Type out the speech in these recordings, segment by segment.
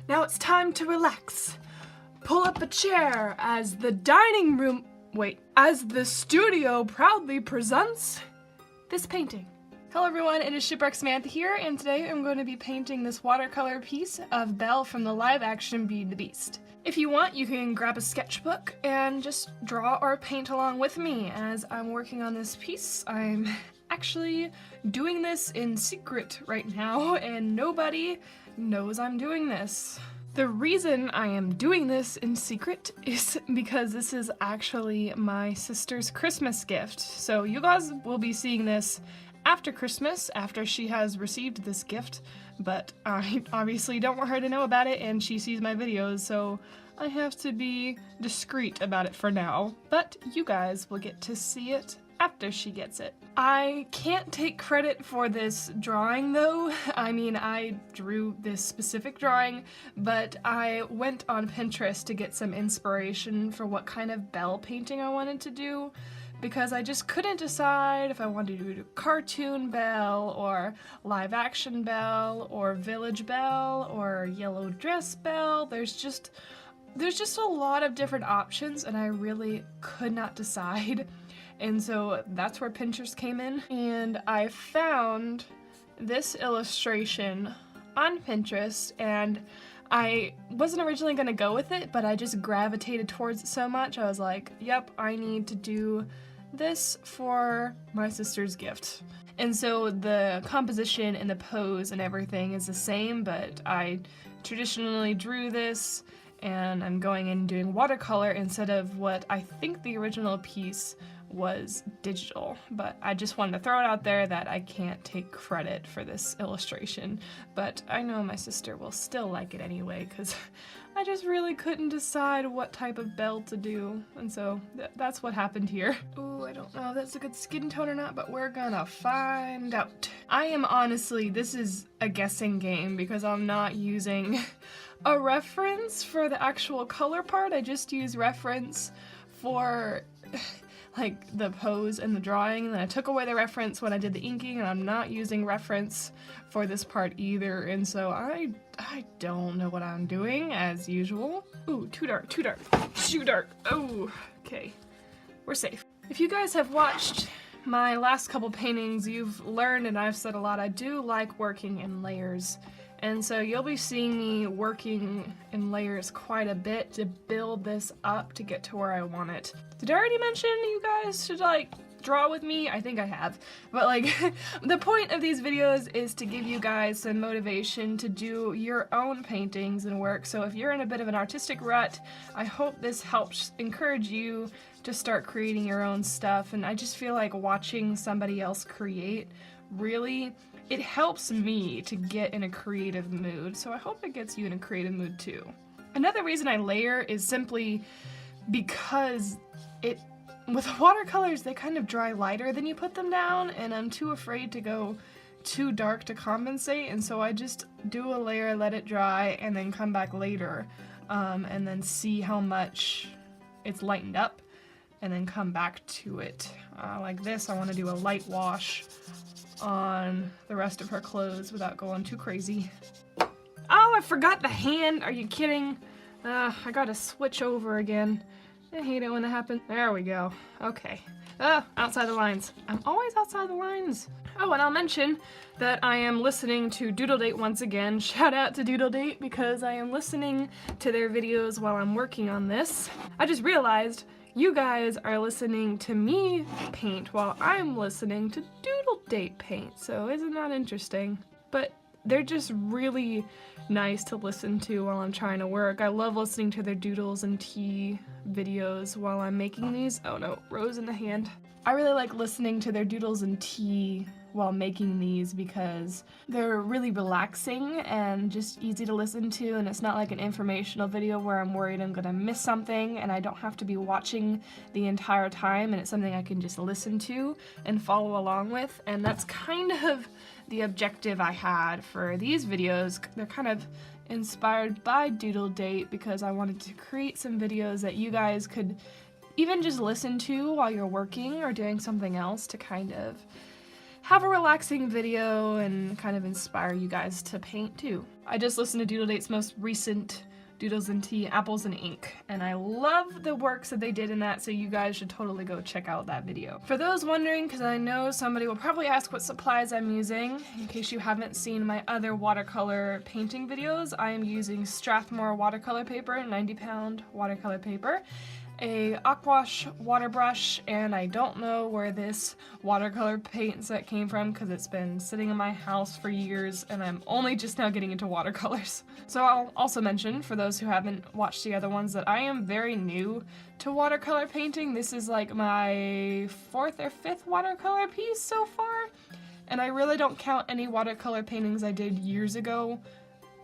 Now it's time to relax. Pull up a chair as the studio proudly presents this painting. Hello everyone, it is Shipwreck Samantha here, and today I'm going to be painting this watercolor piece of Belle from the live action Beauty and the Beast. If you want, you can grab a sketchbook and just draw or paint along with me as I'm working on this piece. I'm actually doing this in secret right now, and nobody knows I'm doing this. The reason I am doing this in secret is because this is actually my sister's Christmas gift. So you guys will be seeing this after Christmas, after she has received this gift, but I obviously don't want her to know about it and she sees my videos, so I have to be discreet about it for now. But you guys will get to see it after she gets it. I can't take credit for this drawing though. I mean, I drew this specific drawing, but I went on Pinterest to get some inspiration for what kind of Belle painting I wanted to do, because I just couldn't decide if I wanted to do cartoon Belle or live action Belle or village Belle or yellow dress Belle. There's just a lot of different options and I really could not decide. And so that's where Pinterest came in, and I found this illustration on Pinterest, and I wasn't originally going to go with it, but I just gravitated towards it so much. I was like, yep, I need to do this for my sister's gift. And so the composition and the pose and everything is the same, but I traditionally drew this, and I'm going in and doing watercolor instead of what I think the original piece was digital. But I just wanted to throw it out there that I can't take credit for this illustration, but I know my sister will still like it anyway, because I just really couldn't decide what type of Belle to do, and so that's what happened here. Ooh, I don't know if that's a good skin tone or not, but we're gonna find out. I am honestly, this is a guessing game because I'm not using a reference for the actual color part. I just use reference for like the pose and the drawing, and then I took away the reference when I did the inking, and I'm not using reference for this part either, and so I don't know what I'm doing as usual. Ooh, too dark, too dark. Oh, okay, we're safe. If you guys have watched my last couple paintings, you've learned, and I've said a lot, I do like working in layers. And so you'll be seeing me working in layers quite a bit to build this up to get to where I want it. Did I already mention you guys should like draw with me? I think I have. But like the point of these videos is to give you guys some motivation to do your own paintings and work. So if you're in a bit of an artistic rut, I hope this helps encourage you to start creating your own stuff. And I just feel like watching somebody else create really, it helps me to get in a creative mood, so I hope it gets you in a creative mood too. Another reason I layer is simply because with watercolors, they kind of dry lighter than you put them down, and I'm too afraid to go too dark to compensate, and so I just do a layer, let it dry, and then come back later, and then see how much it's lightened up, and then come back to it. Like this, I want to do a light wash on the rest of her clothes without going too crazy. Oh, I forgot the hand! Are you kidding? I gotta switch over again. I hate it when that happens. There we go. Okay. Outside the lines. I'm always outside the lines. Oh, and I'll mention that I am listening to Doodle Date once again. Shout out to Doodle Date because I am listening to their videos while I'm working on this. I just realized you guys are listening to me paint while I'm listening to Doodle Date paint, so isn't that interesting? But they're just really nice to listen to while I'm trying to work. I love listening to their doodles and tea videos while I'm making these. Oh no, rose in the hand. I really like listening to their doodles and tea while making these because they're really relaxing and just easy to listen to, and it's not like an informational video where I'm worried I'm gonna miss something and I don't have to be watching the entire time, and it's something I can just listen to and follow along with. And that's kind of the objective I had for these videos. They're kind of inspired by Doodle Date because I wanted to create some videos that you guys could even just listen to while you're working or doing something else to kind of have a relaxing video and kind of inspire you guys to paint too. I just listened to Doodle Date's most recent Doodles and Tea, Apples and Ink, and I love the works that they did in that, so you guys should totally go check out that video. For those wondering, because I know somebody will probably ask what supplies I'm using, in case you haven't seen my other watercolor painting videos, I am using Strathmore watercolor paper, 90-pound watercolor paper, a aquash water brush, and I don't know where this watercolor paint set came from because it's been sitting in my house for years and I'm only just now getting into watercolors. So I'll also mention, for those who haven't watched the other ones, that I am very new to watercolor painting. This is like my 4th or 5th watercolor piece so far, and I really don't count any watercolor paintings I did years ago,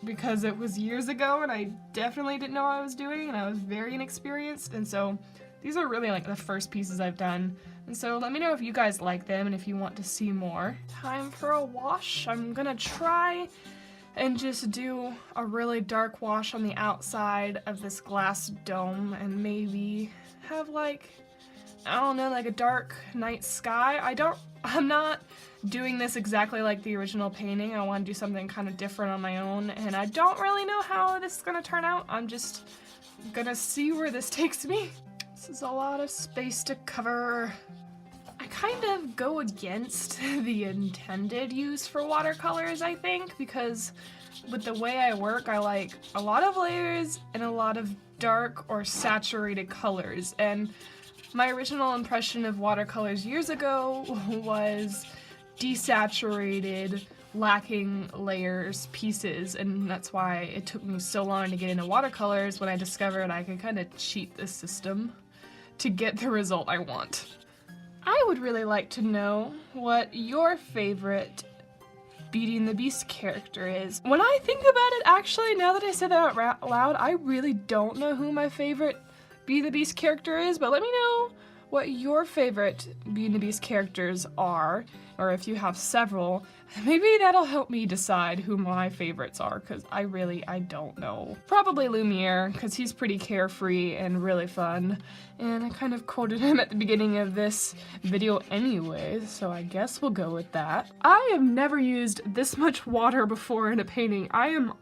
because it was years ago and I definitely didn't know what I was doing and I was very inexperienced, and so these are really like the first pieces I've done. And so let me know if you guys like them and if you want to see more. Time for a wash. I'm gonna try and just do a really dark wash on the outside of this glass dome and maybe have like, I don't know, like a dark night sky. I'm not doing this exactly like the original painting. I want to do something kind of different on my own, and I don't really know how this is gonna turn out. I'm just gonna see where this takes me. This is a lot of space to cover. I kind of go against the intended use for watercolors, I think, because with the way I work, I like a lot of layers and a lot of dark or saturated colors, and my original impression of watercolors years ago was desaturated, lacking layers pieces, and that's why it took me so long to get into watercolors when I discovered I could kind of cheat the system to get the result I want. I would really like to know what your favorite Beauty and the Beast character is. When I think about it, actually, now that I said that out loud, I really don't know who my favorite Beauty and the Beast character is, but let me know what your favorite Beauty and the Beast characters are, or if you have several. Maybe that'll help me decide who my favorites are, because I don't know. Probably Lumiere, because he's pretty carefree and really fun, and I kind of quoted him at the beginning of this video anyway, so I guess we'll go with that. I have never used this much water before in a painting. I am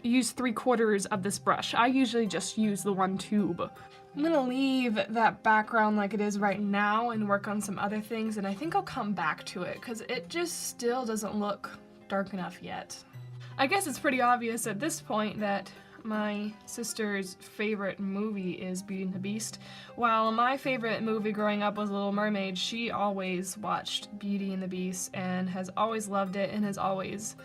use 3/4 of this brush. I usually just use the one tube. I'm gonna leave that background like it is right now and work on some other things, and I think I'll come back to it because it just still doesn't look dark enough yet. I guess it's pretty obvious at this point that my sister's favorite movie is Beauty and the Beast. While my favorite movie growing up was Little Mermaid, she always watched Beauty and the Beast and has always loved it and has always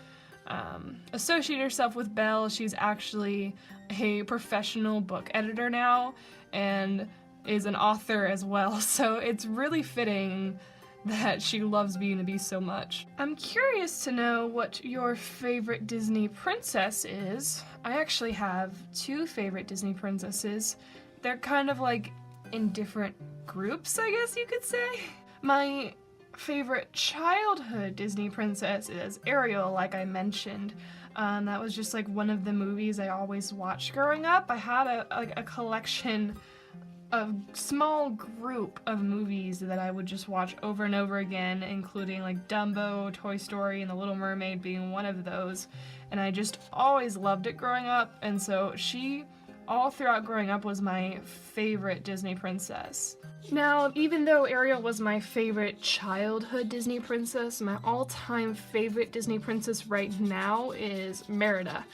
associated herself with Belle. She's actually a professional book editor now and is an author as well, so it's really fitting that she loves Beauty and the Beast so much. I'm curious to know what your favorite Disney princess is. I actually have 2 favorite Disney princesses. They're kind of like in different groups, I guess you could say. My favorite childhood Disney princess is Ariel, like I mentioned. That was just like one of the movies I always watched growing up. I had a collection of small group of movies that I would just watch over and over again, including like Dumbo, Toy Story, and The Little Mermaid being one of those. And I just always loved it growing up, and so she, all throughout growing up, was my favorite Disney princess. Now, even though Ariel was my favorite childhood Disney princess, my all-time favorite Disney princess right now is Merida.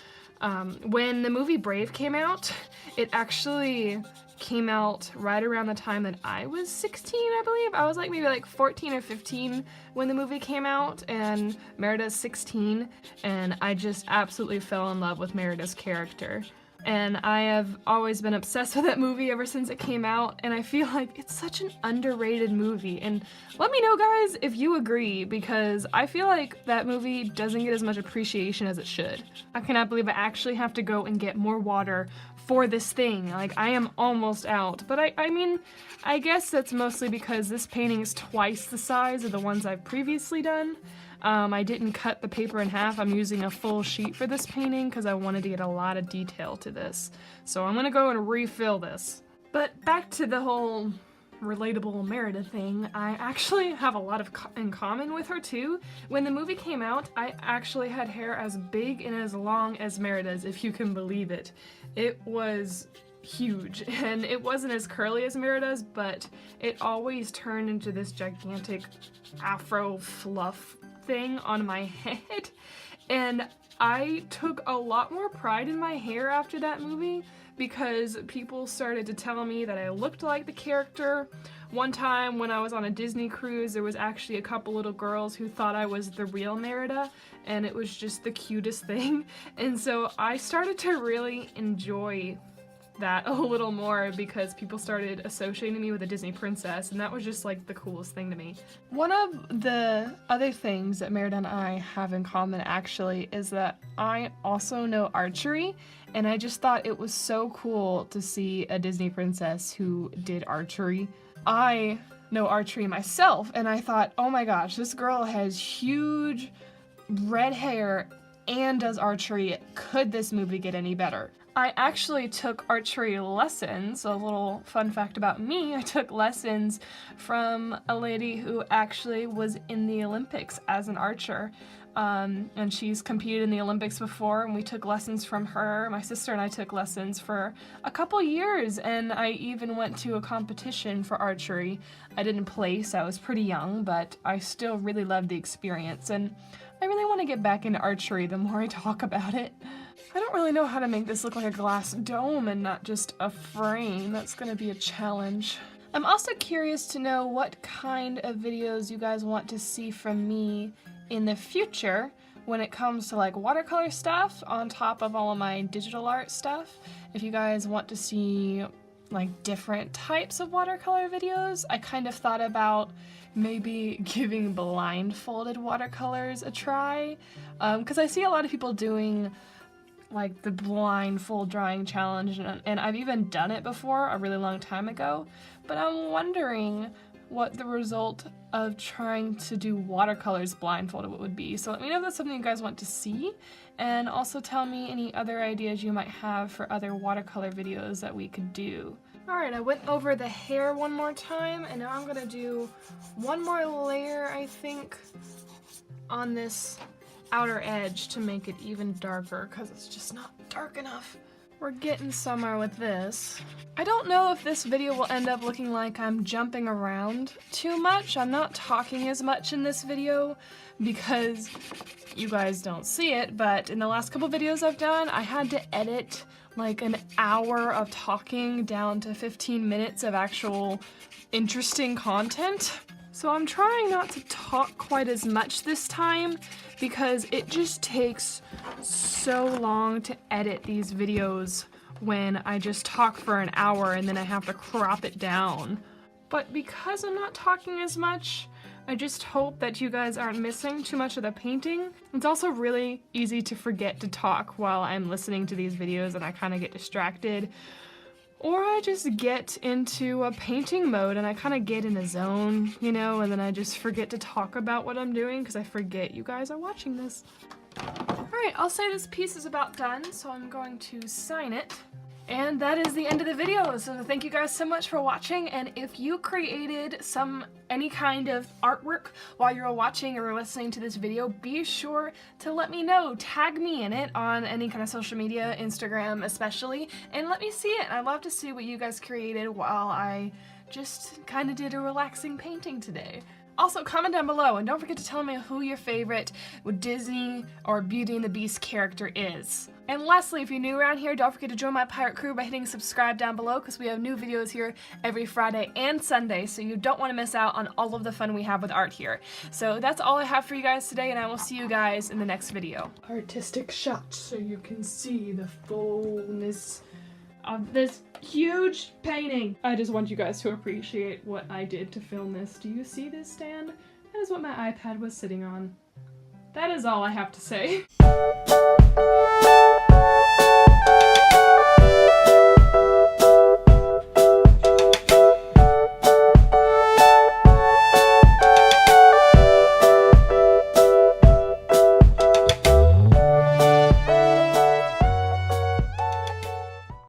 When the movie Brave came out, it actually came out right around the time that I was 16, I believe. I was maybe 14 or 15 when the movie came out, and Merida's 16, and I just absolutely fell in love with Merida's character. And I have always been obsessed with that movie ever since it came out, and I feel like it's such an underrated movie. And let me know, guys, if you agree, because I feel like that movie doesn't get as much appreciation as it should. I cannot believe I actually have to go and get more water for this thing. I am almost out. But I mean, I guess that's mostly because this painting is twice the size of the ones I've previously done. I didn't cut the paper in half. I'm using a full sheet for this painting because I wanted to get a lot of detail to this. So I'm gonna go and refill this. But back to the whole relatable Merida thing, I actually have a lot in common with her too. When the movie came out, I actually had hair as big and as long as Merida's, if you can believe it. It was huge, and it wasn't as curly as Merida's, but it always turned into this gigantic afro fluff thing on my head, and I took a lot more pride in my hair after that movie because people started to tell me that I looked like the character. One time when I was on a Disney cruise, there was actually a couple little girls who thought I was the real Merida, and it was just the cutest thing, and so I started to really enjoy that a little more because people started associating me with a Disney princess, and that was just like the coolest thing to me. One of the other things that Merida and I have in common actually is that I also know archery, and I just thought it was so cool to see a Disney princess who did archery. I know archery myself, and I thought, oh my gosh, this girl has huge red hair and does archery. Could this movie get any better? I actually took archery lessons. A little fun fact about me, I took lessons from a lady who actually was in the Olympics as an archer. And she's competed in the Olympics before, and we took lessons from her. My sister and I took lessons for a couple years, and I even went to a competition for archery. I didn't place, I was pretty young, but I still really loved the experience, and I really want to get back into archery the more I talk about it. I don't really know how to make this look like a glass dome and not just a frame. That's gonna be a challenge. I'm also curious to know what kind of videos you guys want to see from me in the future when it comes to like watercolor stuff on top of all of my digital art stuff. If you guys want to see like different types of watercolor videos, I kind of thought about maybe giving blindfolded watercolors a try, because I see a lot of people doing like the blindfold drawing challenge, and I've even done it before a really long time ago, but I'm wondering what the result of trying to do watercolors blindfolded would be. So let me know if that's something you guys want to see, and also tell me any other ideas you might have for other watercolor videos that we could do. Alright, I went over the hair one more time, and now I'm gonna do one more layer, I think, on this outer edge to make it even darker, because it's just not dark enough. We're getting somewhere with this. I don't know if this video will end up looking like I'm jumping around too much. I'm not talking as much in this video because you guys don't see it, but in the last couple videos I've done, I had to edit like an hour of talking down to 15 minutes of actual interesting content. So I'm trying not to talk quite as much this time because it just takes so long to edit these videos when I just talk for an hour and then I have to crop it down. But because I'm not talking as much, I just hope that you guys aren't missing too much of the painting. It's also really easy to forget to talk while I'm listening to these videos and I kind of get distracted. Or I just get into a painting mode and I kind of get in a zone, you know, and then I just forget to talk about what I'm doing because I forget you guys are watching this. Alright, I'll say this piece is about done, so I'm going to sign it. And that is the end of the video, so thank you guys so much for watching, and if you created any kind of artwork while you're watching or listening to this video, be sure to let me know. Tag me in it on any kind of social media, Instagram especially, and let me see it. I'd love to see what you guys created while I just kind of did a relaxing painting today. Also, comment down below, and don't forget to tell me who your favorite Disney or Beauty and the Beast character is. And lastly, if you're new around here, don't forget to join my pirate crew by hitting subscribe down below because we have new videos here every Friday and Sunday, so you don't want to miss out on all of the fun we have with art here. So that's all I have for you guys today, and I will see you guys in the next video. Artistic shot so you can see the fullness of this huge painting. I just want you guys to appreciate what I did to film this. Do you see this stand? That is what my iPad was sitting on. That is all I have to say.